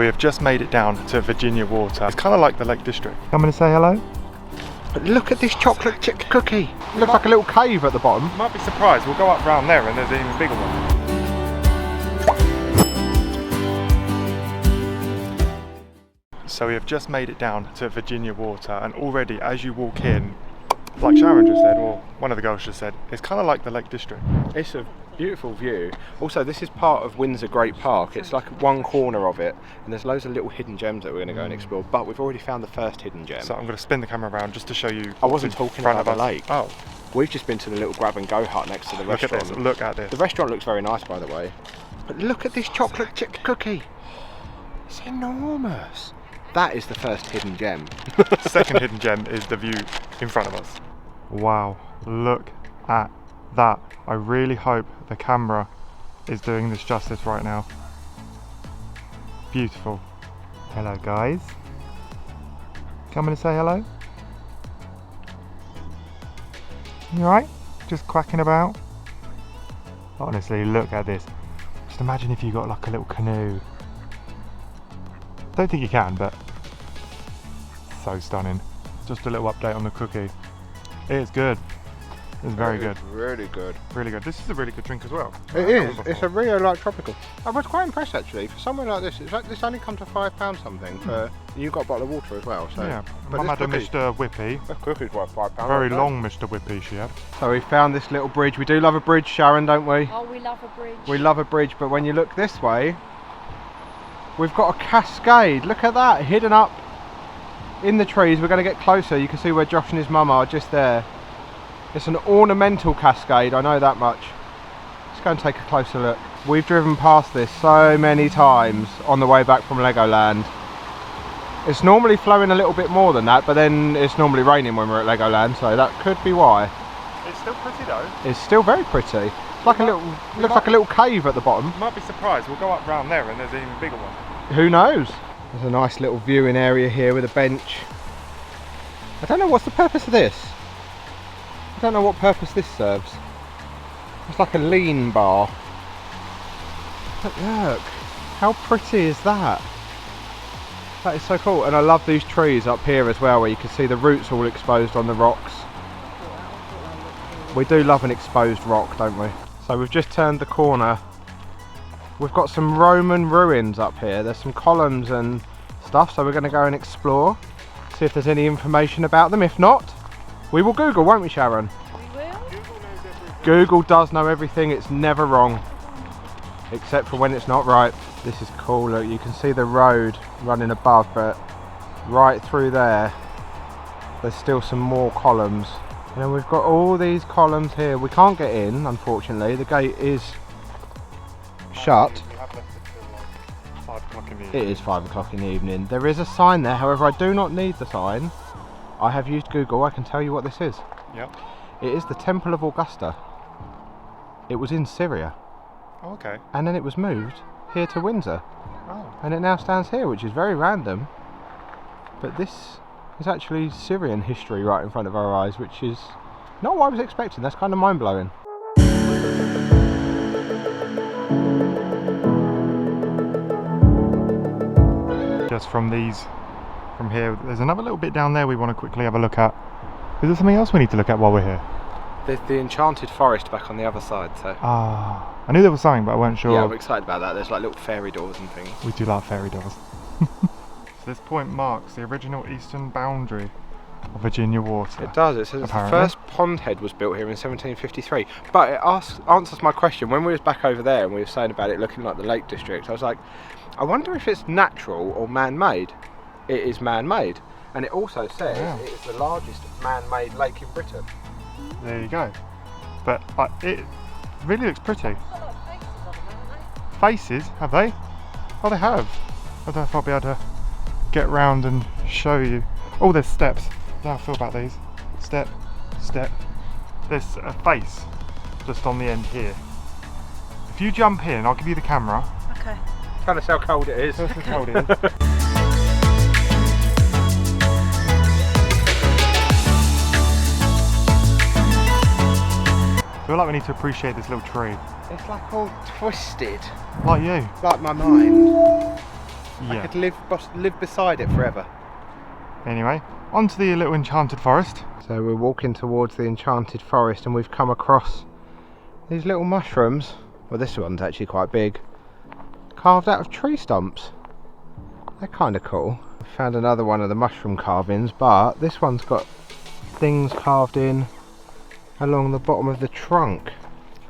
We have just made it down to Virginia Water. It's kind of like the Lake District. Coming to say hello? But look at this chocolate chip cookie. It looks like a little cave at the bottom. You might be surprised, we'll go up round there and there's an even bigger one. So we have just made it down to Virginia Water, and already as you walk in, like Sharon just said, or one of the girls just said, it's kind of like the Lake District. It's a beautiful view. Also, this is part of Windsor Great Park. It's like one corner of it, and there's loads of little hidden gems that we're going to go and explore, but we've already found the first hidden gem. So I'm going to spin the camera around just to show you. I wasn't talking about the lake. Oh. We've just been to the little grab and go hut next to the restaurant. Look at this. The restaurant looks very nice, by the way. But look at this chocolate chip cookie. It's enormous. That is the first hidden gem. The second hidden gem is the view in front of us. Wow, look at that. I really hope the camera is doing this justice right now. Beautiful. Hello guys. Coming to say hello? You alright? Just quacking about? Honestly, look at this. Just imagine if you got like a little canoe. Don't think you can, but so stunning. Just a little update on the cookie. It is good. It's very good. Really good. Really good. This is a really good drink as well. It is. It's a Rio Light Tropical. I was quite impressed actually. For somewhere like this, it's like this only come to £5 something. For you got a bottle of water as well. So yeah. But Mum had a Mr. Whippy. This cookie's worth £5. Very long Mr. Whippy she had. So we found this little bridge. We do love a bridge, Sharon, don't we? Oh, we love a bridge. We love a bridge, but when you look this way, we've got a cascade. Look at that, hidden up in the trees. We're going to get closer. You can see where Josh and his mum are just there. It's an ornamental cascade, I know that much. Let's go and take a closer look. We've driven past this so many times on the way back from Legoland. It's normally flowing a little bit more than that, but then it's normally raining when we're at Legoland, so that could be why. It's still pretty though. It's still very pretty. It's like looks like a little cave at the bottom. You might be surprised, we'll go up round there and there's an even bigger one. Who knows? There's a nice little viewing area here with a bench. I don't know what's the purpose of this. I don't know what purpose this serves. It's like a lean bar. But look, how pretty is that? That is so cool, and I love these trees up here as well, where you can see the roots all exposed on the rocks. We do love an exposed rock, don't we? So we've just turned the corner. We've got some Roman ruins up here. There's some columns and stuff, so we're going to go and explore, see if there's any information about them. If not, we will Google, won't we, Sharon? We will. Google does know everything. It's never wrong, except for when it's not right. This is cool. Look, you can see the road running above, but right through there, there's still some more columns. And then we've got all these columns here. We can't get in, unfortunately. The gate is shut. We have left it till 5 o'clock in the It evening. is 5 o'clock in the evening. There is a sign there, however I do not need the sign. I have used Google, I can tell you what this is. Yep. It is the Temple of Augusta. It was in Syria. Oh, okay. And then it was moved here to Windsor. Oh. And it now stands here, which is very random. But this is actually Syrian history right in front of our eyes, which is not what I was expecting. That's kind of mind-blowing. Just from here, there's another little bit down there we want to quickly have a look at. Is there something else we need to look at while we're here? There's the Enchanted Forest back on the other side, so... Ah, I knew there was something, but I weren't sure. Yeah, I'm excited about that. There's like little fairy doors and things. We do love fairy doors. So this point marks the original eastern boundary of Virginia Water. It does. It says the apparently. first pond head was built here in 1753. But it answers my question. When we was back over there and we were saying about it looking like the Lake District, I was like, I wonder if it's natural or man-made. It is man-made. And it also says it is the largest man-made lake in Britain. There you go. But it really looks pretty. Faces, have they? Oh, they have. I don't know if I'll be able to get round and show you. Oh, there's steps. I don't know how I feel about these. Step, step. There's a face just on the end here. If you jump in, I'll give you the camera. Okay. Tell us how cold it is. Tell us how cold it is. I feel like we need to appreciate this little tree. It's like all twisted. Like you. Like my mind. I could live beside it forever. Anyway, onto the little Enchanted Forest. So we're walking towards the Enchanted Forest and we've come across these little mushrooms. Well, this one's actually quite big. Carved out of tree stumps. They're kind of cool. I found another one of the mushroom carvings, but this one's got things carved in along the bottom of the trunk.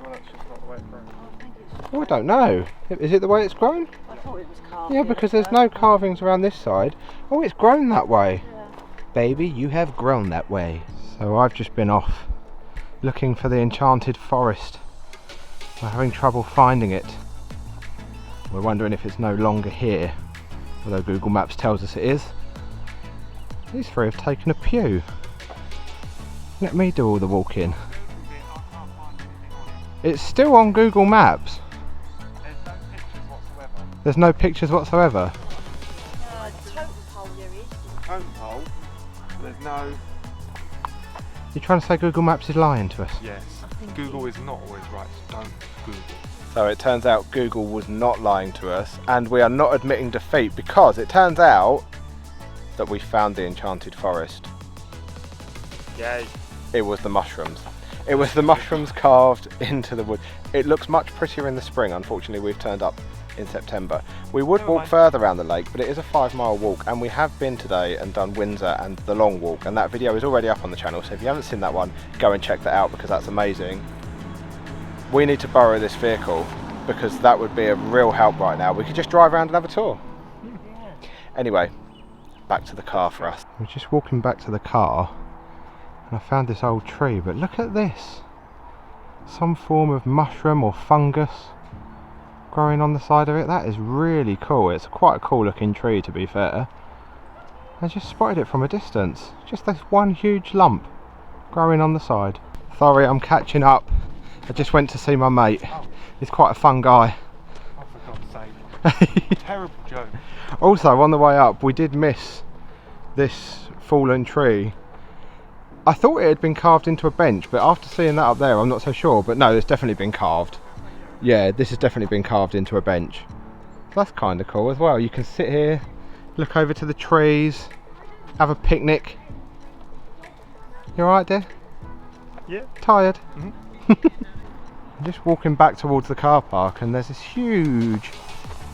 Well, that's just not the way it's grown. Oh, I don't know. Is it the way it's grown? I thought it was carved. Yeah, because there's no carvings around this side. Oh, it's grown that way. Yeah. Baby, you have grown that way. So I've just been off looking for the Enchanted Forest. We're having trouble finding it. We're wondering if it's no longer here, although Google Maps tells us it is. These three have taken a pew. Let me do all the walking. It's still on Google Maps. There's no pictures whatsoever. There's no pictures whatsoever. Totem pole there is. Totem pole. There's no. You're trying to say Google Maps is lying to us? Yes. I think Google is not always right. Don't Google. So it turns out Google was not lying to us, and we are not admitting defeat because it turns out that we found the Enchanted Forest. Yay. It was the mushrooms. It was the mushrooms carved into the wood. It looks much prettier in the spring. Unfortunately, we've turned up in September. We would Never walk mind. further around the lake, but it is a 5-mile walk, and we have been today and done Windsor and the long walk, and that video is already up on the channel, so if you haven't seen that one, go and check that out because that's amazing. We need to borrow this vehicle because that would be a real help right now. We could just drive around and have a tour. Anyway, back to the car for us. We're just walking back to the car and I found this old tree, but look at this. Some form of mushroom or fungus growing on the side of it. That is really cool. It's quite a cool looking tree, to be fair. I just spotted it from a distance. Just this one huge lump growing on the side. Sorry, I'm catching up. I just went to see my mate. He's quite a fun guy. Oh, for God's sake. Terrible joke. Also, on the way up, we did miss this fallen tree. I thought it had been carved into a bench, but after seeing that up there, I'm not so sure. But no, it's definitely been carved. Yeah, this has definitely been carved into a bench. That's kind of cool as well. You can sit here, look over to the trees, have a picnic. You alright, dear? Yeah. Tired? Mhm. I'm just walking back towards the car park, and there's this huge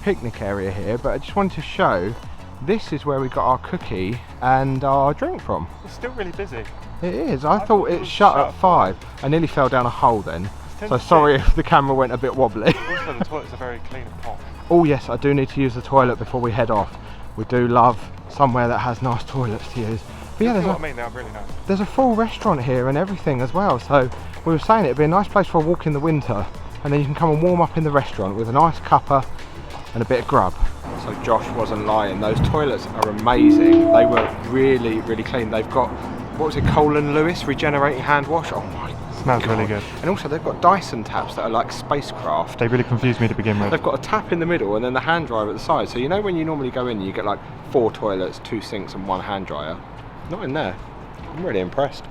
picnic area here, but I just wanted to show this is where we got our cookie and our drink from. It's still really busy. It is. I thought it shut at 5. I nearly fell down a hole then. So sorry if the camera went a bit wobbly. Also, the toilets are very clean and posh. Oh yes, I do need to use the toilet before we head off. We do love somewhere that has nice toilets to use. But yeah, You know what I mean? They're really nice. there's a full restaurant here and everything as well. So we were saying it'd be a nice place for a walk in the winter, and then you can come and warm up in the restaurant with a nice cuppa and a bit of grub. So Josh wasn't lying. Those toilets are amazing. They were really, really clean. They've got, what was it, Colin Lewis regenerating hand wash. Oh my Smells God. really good. And also they've got Dyson taps that are like spacecraft. They really confused me to begin with. They've got a tap in the middle and then the hand dryer at the side. So you know when you normally go in, you get like 4 toilets, 2 sinks and 1 hand dryer. Not in there. I'm really impressed.